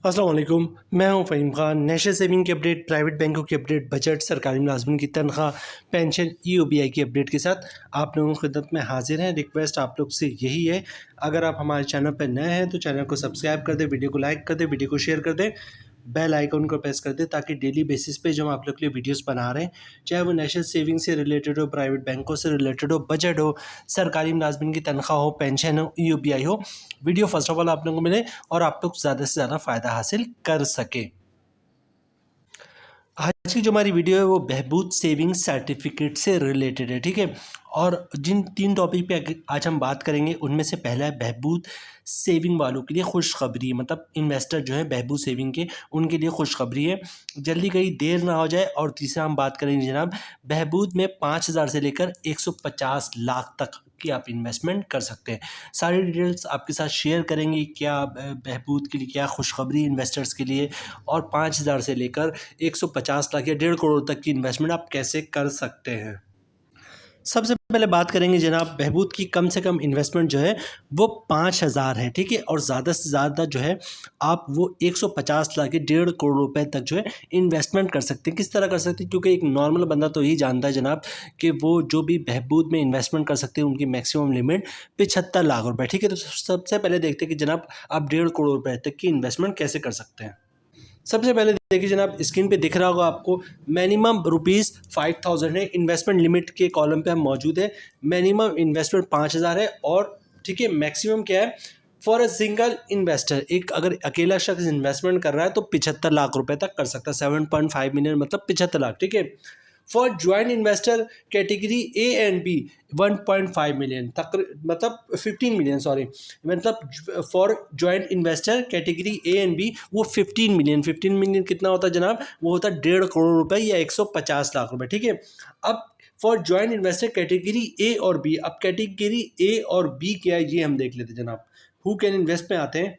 अस्सलाम वालेकुम, मैं हूं फ़हीम खान। नेशनल सेविंग की अपडेट, प्राइवेट बैंकों की अपडेट, बजट, सरकारी मुलाजमिन की तनख्वाह, पेंशन, ईओबीआई की अपडेट के साथ आप लोगों की खिदमत में हाजिर हैं। रिक्वेस्ट आप लोग से यही है, अगर आप हमारे चैनल पर नए हैं तो चैनल को सब्सक्राइब कर दें, वीडियो को लाइक कर दें, वीडियो को शेयर कर दें, बेल आइकन को प्रेस कर दें ताकि डेली बेसिस पे जो हम आप लोग के लिए वीडियोस बना रहे हैं, चाहे वो नेशनल सेविंग से रिलेटेड हो, प्राइवेट बैंकों से रिलेटेड हो, बजट हो, सरकारी मुलाजमिन की तनख्वाह हो, पेंशन हो, ईओबीआई हो, वीडियो फर्स्ट ऑफ ऑल आप लोगों को मिले और आप लोग ज़्यादा से ज़्यादा फ़ायदा हासिल कर सकें। आज की जो हमारी वीडियो है वो बहबूद सेविंग सर्टिफिकेट से रिलेटेड है, ठीक है। और जिन 3 टॉपिक पे आज हम बात करेंगे उनमें से पहला है बहबूद सेविंग वालों के लिए खुशखबरी, मतलब इन्वेस्टर जो है बहबूद सेविंग के, उनके लिए खुशखबरी है, जल्दी कहीं देर ना हो जाए। और तीसरा हम बात करेंगे जनाब बहबूद में 5,000 से लेकर 150 लाख तक की आप इन्वेस्टमेंट कर सकते हैं। सारी डिटेल्स आपके साथ शेयर करेंगे, क्या बहबूद के लिए क्या खुशखबरी इन्वेस्टर्स के लिए, और 5,000 से लेकर 150 लाख या 1.5 करोड़ तक की इन्वेस्टमेंट आप कैसे कर सकते हैं। सबसे पहले बात करेंगे जनाब बहबूद की कम से कम इन्वेस्टमेंट जो है वो 5,000 है, ठीक है। और ज़्यादा से ज़्यादा जो है आप वो 150 लाख के 1.5 करोड़ रुपए तक जो है इन्वेस्टमेंट कर सकते हैं। किस तरह कर सकते हैं, क्योंकि एक नॉर्मल बंदा तो यही जानता है जनाब कि वो जो भी बहबूद में इन्वेस्टमेंट कर सकते हैं उनकी मैक्सिमम लिमिट 75 लाख रुपए, ठीक है। तो सबसे पहले देखते हैं कि जनाब आप 1.5 करोड़ रुपए तक की इन्वेस्टमेंट कैसे कर सकते हैं। सबसे पहले देखिए जनाब स्क्रीन पे दिख रहा होगा आपको, मिनिमम ₹5,000 है, इन्वेस्टमेंट लिमिट के कॉलम पे हम मौजूद है। मिनिमम इन्वेस्टमेंट 5,000 है और ठीक है, मैक्सिमम क्या है फॉर अ सिंगल इन्वेस्टर, एक अगर अकेला शख्स इन्वेस्टमेंट कर रहा है तो 75 लाख रुपए तक कर सकता है। 7.5 मिलियन मतलब 75 लाख, ठीक है। For joint investor category A and B 1.5 million तक, मतलब 15 मिलियन, सॉरी, मतलब for joint investor category A and B वो 15 मिलियन कितना होता है जनाब, वो होता है 1.5 करोड़ रुपए या 150 लाख रुपए, ठीक है। अब फॉर ज्वाइंट इन्वेस्टर कैटेगरी ए और बी, अब कैटेगरी ए और बी क्या है ये हम देख लेते हैं जनाब। हु कैन इन्वेस्ट में आते हैं।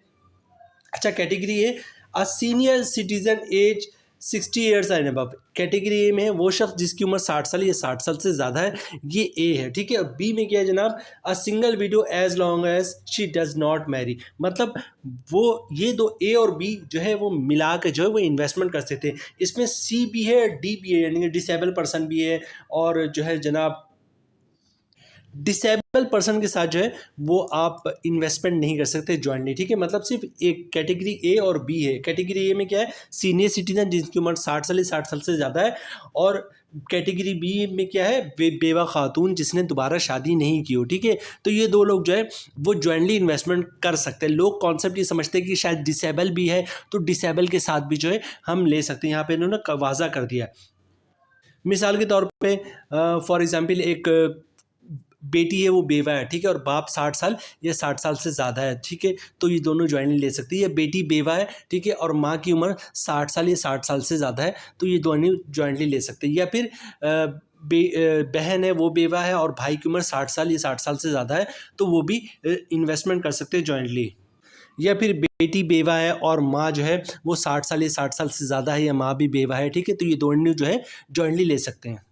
अच्छा, category A a senior citizen age 60 years and above, category A में है वो शख्स जिसकी उम्र 60 साल या 60 साल से ज़्यादा है, ये ए है, ठीक है। और बी में क्या है जनाब, a single widow as long as she does not marry, मतलब वो ये दो ए और बी जो है वो मिला के जो है वो इन्वेस्टमेंट कर सकते हैं। इसमें सी भी है, डी भी है, यानी कि डिसेबल पर्सन भी है, और जो है जनाब डिसेबल पर्सन के साथ जो है वो आप इन्वेस्टमेंट नहीं कर सकते जॉइंटली, ठीक है। मतलब सिर्फ एक कैटेगरी ए और बी है। कैटेगरी ए में क्या है, सीनियर सिटीजन जिनकी उम्र 60 साल या 60 साल से ज़्यादा है, और कैटेगरी बी में क्या है, बेवा खातून जिसने दोबारा शादी नहीं की हो, ठीक है। तो ये दो लोग जो है वो जॉइंटली इन्वेस्टमेंट कर सकते हैं। लोग कॉन्सेप्ट ये समझते हैं कि शायद डिसेबल भी है तो डिसेबल के साथ भी जो है हम ले सकते हैं। यहाँ पे इन्होंने वाज़ा कर दिया। मिसाल के तौर पे फॉर एग्जांपल एक बेटी है वो बेवा है, ठीक है, और बाप 60 साल या 60 साल से ज़्यादा है, ठीक है। तो ये दोनों ज्वाइंटली ले सकती है। या बेटी बेवा है, ठीक है, और माँ की उम्र 60 साल या 60 साल से ज़्यादा है, तो ये दोनों ज्वाइंटली ले सकते हैं। या फिर बहन है वो बेवा है और भाई की उम्र 60 साल या 60 साल से ज़्यादा है, तो वो भी इन्वेस्टमेंट कर सकते हैं ज्वाइंटली। या फिर बेटी बेवा है और माँ जो है वो 60 साल या 60 साल से ज़्यादा है, या माँ भी बेवा है, ठीक है, तो ये दोनों जो है ज्वाइंटली ले सकते हैं।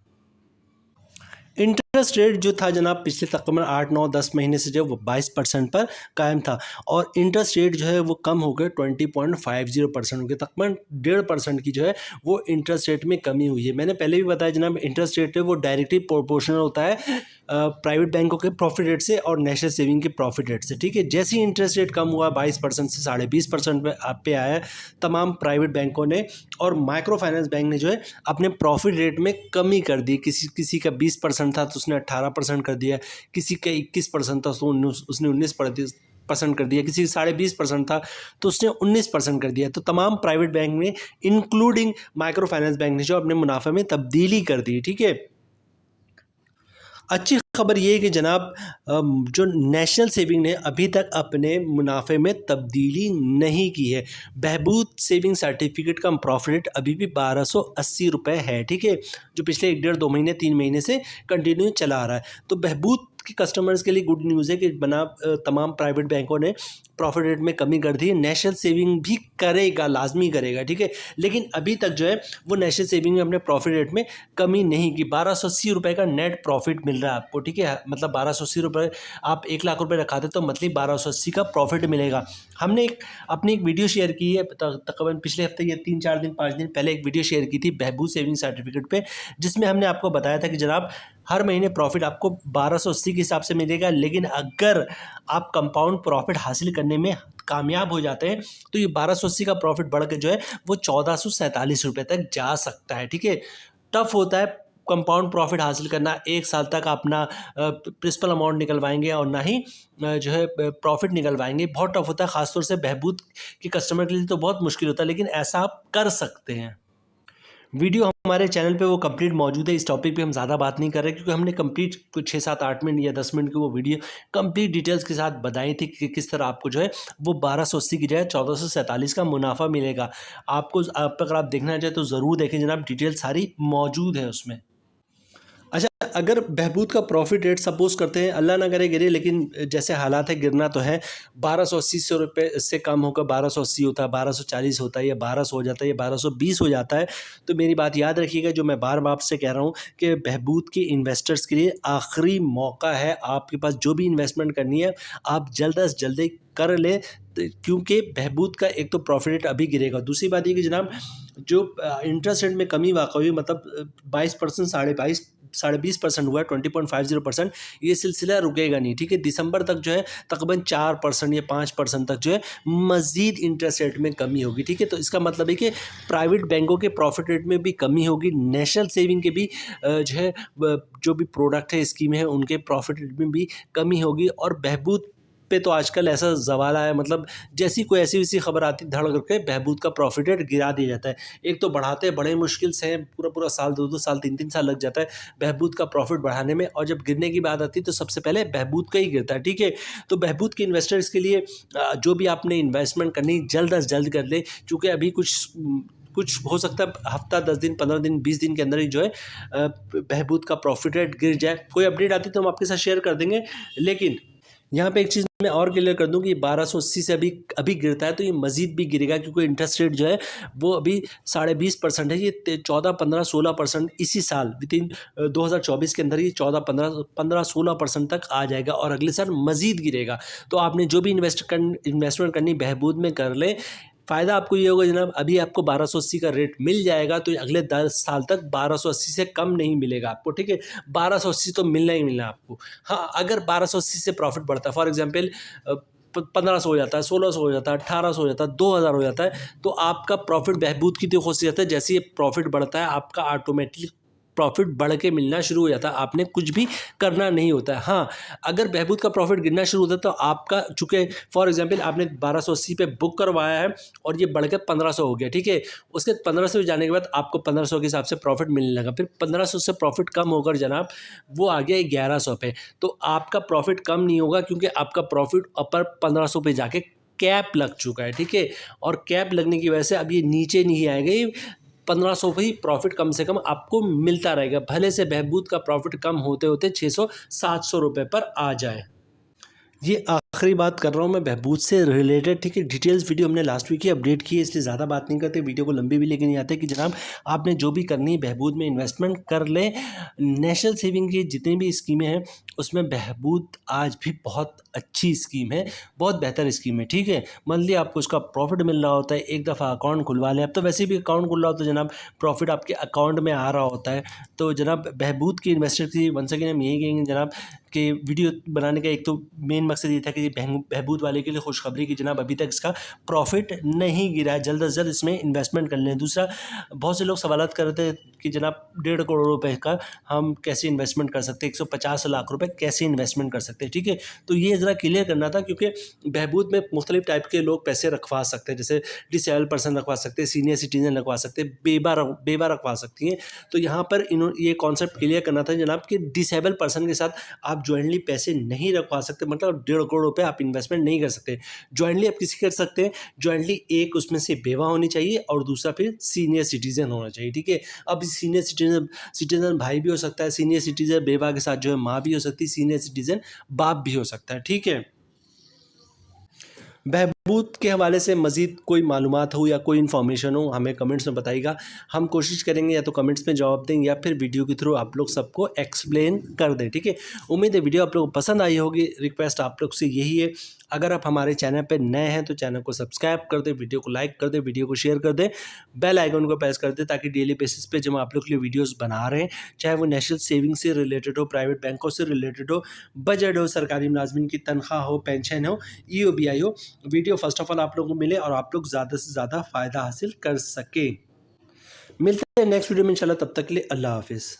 इंटरेस्ट रेट जो था जनाब पिछले तकरीबन 8, 9, 10 महीने से जो वो 22% पर कायम था, और इंटरेस्ट रेट जो है वो कम हो गए 20.50% हो गया। तकरीबन 1.5% की जो है वो इंटरेस्ट रेट में कमी हुई है। मैंने पहले भी बताया जनाब इंटरेस्ट रेट है वो डायरेक्टली प्रोपोर्शनल होता है प्राइवेट बैंकों के प्रॉफिट रेट से और नेशनल सेविंग के प्रॉफिट रेट से, ठीक है। जैसे ही इंटरेस्ट रेट कम हुआ 22% से 20.5% पे आया, तमाम प्राइवेट बैंकों ने और माइक्रो फाइनेंस बैंक ने जो है अपने प्रॉफिट रेट में कमी कर दी। किसी का 20% था तो उसने 18% कर दिया, किसी का 21% था तो उसने 19% कर दिया, किसी का 20.5% था तो उसने 19% कर दिया। तो तमाम प्राइवेट बैंक ने इंक्लूडिंग माइक्रो फाइनेंस बैंक ने जो अपने मुनाफे में तब्दीली कर दी, ठीक है। अच्छी खबर ये है कि जनाब जो नेशनल सेविंग ने अभी तक अपने मुनाफे में तब्दीली नहीं की है। बहबूद सेविंग सर्टिफिकेट का प्रॉफिट रेट अभी भी 1280 रुपये है, ठीक है, जो पिछले 1, 1.5, 2 महीने 3 महीने से कंटिन्यू चला आ रहा है। तो बहबूद के कस्टमर्स के लिए गुड न्यूज़ है कि तमाम प्राइवेट बैंकों ने प्रॉफिट रेट में कमी कर दी है। नेशनल सेविंग भी करेगा, लाजमी करेगा, ठीक है। लेकिन अभी तक जो है वो नेशनल सेविंग में अपने प्रॉफिट रेट में कमी नहीं की। 1280 का नेट प्रॉफिट मिल रहा है आपको, ठीक है। मतलब 1280 आप 1 लाख रुपए रखाते तो मंथली 1280 का प्रॉफिट मिलेगा। हमने अपनी एक वीडियो शेयर की है तकरीबन पिछले हफ्ते, ये 3-4 दिन 5 दिन पहले एक वीडियो शेयर की थी बहबूद सेविंग सर्टिफिकेट पे, जिसमें हमने आपको बताया था कि जनाब हर महीने प्रॉफिट आपको 1280 के हिसाब से मिलेगा। लेकिन अगर आप कंपाउंड प्रॉफिट हासिल करने में कामयाब हो जाते हैं तो ये 1280 का प्रॉफिट बढ़ के जो है वो 1447 रुपये तक जा सकता है, ठीक है। टफ होता है कंपाउंड प्रॉफिट हासिल करना, 1 साल तक अपना प्रिंसिपल अमाउंट निकलवाएंगे और ना ही जो है प्रॉफिट निकलवाएंगे। बहुत टफ होता है, खासतौर से बहबूद के कस्टमर के लिए तो बहुत मुश्किल होता है, लेकिन ऐसा आप कर सकते हैं। वीडियो हमारे चैनल पे वो कंप्लीट मौजूद है। इस टॉपिक पे हम ज़्यादा बात नहीं कर रहे क्योंकि हमने कंप्लीट कुछ 6-7-8 मिनट या 10 मिनट की वो वीडियो कंप्लीट डिटेल्स के साथ बताई थी कि किस तरह आपको जो है वो 1280 की जगह 1447 का मुनाफा मिलेगा। अगर आप देखना चाहें तो ज़रूर देखें जनाब, डिटेल सारी मौजूद है उसमें। अच्छा, अगर बहबूद का प्रॉफिट रेट सपोज करते हैं अल्लाह ना करे गिरे, लेकिन जैसे हालात है गिरना तो है, 1280 रुपये से कम होकर 1280 होता है, 1240 होता है, या 1200 हो जाता है, या 1220 हो जाता है, तो मेरी बात याद रखिएगा जो मैं बार बार आपसे कह रहा हूँ कि बहबूद के इन्वेस्टर्स के लिए आखिरी मौका है। आपके पास जो भी इन्वेस्टमेंट करनी है आप जल्द अज जल्दी कर लें, क्योंकि बहबूद का एक तो प्रॉफिट रेट अभी गिरेगा। दूसरी बात ये कि जनाब जो इंटरेस्ट रेट में कमी वाक़ हुई, मतलब 22%, 22.5% हुआ है, 20.50%, ये सिलसिला रुकेगा नहीं, ठीक है। दिसंबर तक जो है तकरीबन 4% या 5% तक जो है मज़ीद इंटरेस्ट रेट में कमी होगी, ठीक है। तो इसका मतलब है कि प्राइवेट बैंकों के प्रॉफिट रेट में भी कमी होगी, नेशनल सेविंग के भी जो है जो भी प्रोडक्ट है, स्कीम है, उनके प्रॉफिट रेट में भी कमी होगी। और बहबूद पे तो आजकल ऐसा ज़वाल आया, मतलब जैसी कोई ऐसी वैसी खबर आती धड़ करके बहबूद का प्रॉफिट रेट गिरा दिया जाता है। एक तो बढ़ाते बड़े मुश्किल से हैं, पूरा साल, 2-2 साल, 3-3 साल लग जाता है बहबूद का प्रॉफिट बढ़ाने में, और जब गिरने की बात आती है तो सबसे पहले बहबूद का ही गिरता है, ठीक है। तो बहबूद के इन्वेस्टर्स के लिए जो भी आपने इन्वेस्टमेंट करनी जल्द अज जल्द कर ले, चूँकि अभी कुछ हो सकता है हफ्ता, 10 दिन, 15 दिन, 20 दिन के अंदर ही जो है बहबूद का प्रॉफिट रेट गिर जाए। कोई अपडेट आती तो हम आपके साथ शेयर कर देंगे। लेकिन यहाँ पे एक चीज़ मैं और क्लियर कर दूं कि 1280 से अभी गिरता है तो ये मज़ीद भी गिरेगा, क्योंकि इंटरेस्ट रेट जो है वो अभी 20.5% है। ये 14, 15, 16% इसी साल विदिन 2024 के अंदर ये 14, 15, 16% तक आ जाएगा, और अगले साल मज़ीद गिरेगा। तो आपने जो भी इन्वेस्टमेंट करनी बहबूद में कर ले। फ़ायदा आपको ये होगा जनाब, अभी आपको 1280 का रेट मिल जाएगा तो अगले 10 साल तक 1280 से कम नहीं मिलेगा आपको, ठीक है। 1280 तो मिलना ही मिलना आपको। हाँ, अगर 1280 से प्रॉफिट बढ़ता है, फॉर एग्जांपल 1500 हो जाता है, 1600 हो जाता है, 1800 हो जाता है, 2000 हो जाता है, तो आपका प्रॉफिट बहबूद की तो खुशी जाता है। जैसे ये प्रॉफिट बढ़ता है आपका ऑटोमेटिक प्रॉफिट बढ़ के मिलना शुरू हो जाता है, आपने कुछ भी करना नहीं होता है। हाँ, अगर बहबूद का प्रॉफिट गिरना शुरू होता है तो आपका, चूँकि फॉर एग्जांपल आपने 1280 पे बुक करवाया है और ये बढ़ के 1500 हो गया, ठीक है। उसके 1500 जाने के बाद आपको 1500 के हिसाब से प्रॉफिट मिलने लगा, फिर 1500 से प्रॉफिट कम होकर जनाब वो आ गया 1100 पे, तो आपका प्रॉफिट कम नहीं होगा, क्योंकि आपका प्रॉफिट अपर 1500 पे जाके कैप लग चुका है, ठीक है। और कैप लगने की वजह से अब ये नीचे नहीं आएगा, ये 1500 पे ही प्रॉफिट कम से कम आपको मिलता रहेगा, भले से बहबूद का प्रॉफिट कम होते होते 600-700 रुपये पर आ जाए। ये आखिरी बात कर रहा हूँ मैं बहबूद से रिलेटेड, ठीक है। डिटेल्स वीडियो हमने लास्ट वीक ही अपडेट की है, इसलिए ज़्यादा बात नहीं करते, वीडियो को लंबी भी लेके नहीं आते कि जनाब आपने जो भी करनी है बहबूद में इन्वेस्टमेंट कर लें। नेशनल सेविंग की जितनी भी स्कीमें हैं उसमें बहबूद आज भी बहुत अच्छी स्कीम है, बहुत बेहतर स्कीम है, ठीक है। मंथली आपको उसका प्रॉफिट मिल रहा होता है, एक दफ़ा अकाउंट खुलवा लें। अब तो वैसे भी अकाउंट खुल रहा होता है जनाब, प्रॉफिट आपके अकाउंट में आ रहा होता है। तो जनाब बहबूद की इन्वेस्टर की वंस अगेन हम यही कहेंगे जनाब कि वीडियो बनाने का एक तो मेन मकसद ये था कि बहबूद वाले के लिए खुशखबरी कि जनाब अभी तक इसका प्रॉफिट नहीं गिरा है, जल्द अज जल्द इसमें इन्वेस्टमेंट कर लें। दूसरा, बहुत से लोग सवालत कर रहे थे कि जनाब 1.5 करोड़ रुपए का हम कैसे इन्वेस्टमेंट कर सकते हैं, 150 लाख रुपए कैसे इन्वेस्टमेंट कर सकते हैं, ठीक है। तो ये ज़रा क्लियर करना था, क्योंकि बहबूद में मुख्तलिफ टाइप के लोग पैसे रखवा सकते हैं, जैसे डिसेबल पर्सन रखवा सकते हैं, सीनियर सिटीजन रखवा सकते हैं, बेवा रखवा सकती हैं। तो यहाँ पर ये कॉन्सेप्ट क्लियर करना था जनाब कि डिसेबल पर्सन के साथ आप ज्वाइंटली पैसे नहीं रखवा सकते, मतलब 1.5 करोड़ रुपये पे आप इन्वेस्टमेंट नहीं कर सकते। जॉइंटली आप किसी कर सकते हैं, जॉइंटली एक उसमें से बेवा होनी चाहिए और दूसरा फिर सीनियर सिटीज़न होना चाहिए, ठीक है। अब सीनियर सिटीज़न भाई भी हो सकता है, सीनियर सिटीज़न बेवा के साथ जो है माँ भी हो सकती है, सीनियर सिटीज़न बाप भी हो सकता है, ठीक है। बहबूद के हवाले से मज़ीद कोई मालूमात हो या कोई इन्फॉर्मेशन हो, हमें कमेंट्स में बताइएगा। हम कोशिश करेंगे या तो कमेंट्स में जवाब दें या फिर वीडियो के थ्रू आप लोग सबको एक्सप्लेन कर दें, ठीक है। उम्मीद है वीडियो आप लोगों को पसंद आई होगी। रिक्वेस्ट आप लोग से यही है, अगर आप हमारे चैनल पर नए हैं तो चैनल को सब्सक्राइब कर दें, वीडियो को लाइक कर दें, वीडियो को शेयर कर दें, बेल आइकन को प्रेस कर दें, ताकि डेली बेसिस पे जब आप लोग के लिए वीडियोस बना रहे हैं, चाहे वो नेशनल सेविंग से रिलेटेड हो, प्राइवेट बैंकों से रिलेटेड हो, बजट हो, सरकारी मुलाजमिन की तनख्वाह हो, पेंशन हो, EOBI हो, वीडियो फर्स्ट ऑफ ऑल आप लोगों को मिले और आप लोग ज़्यादा से ज़्यादा फ़ायदा हासिल कर सकें। मिलते हैं नेक्स्ट वीडियो में इंशाल्लाह, तब तक के लिए अल्लाह हाफ़िज़।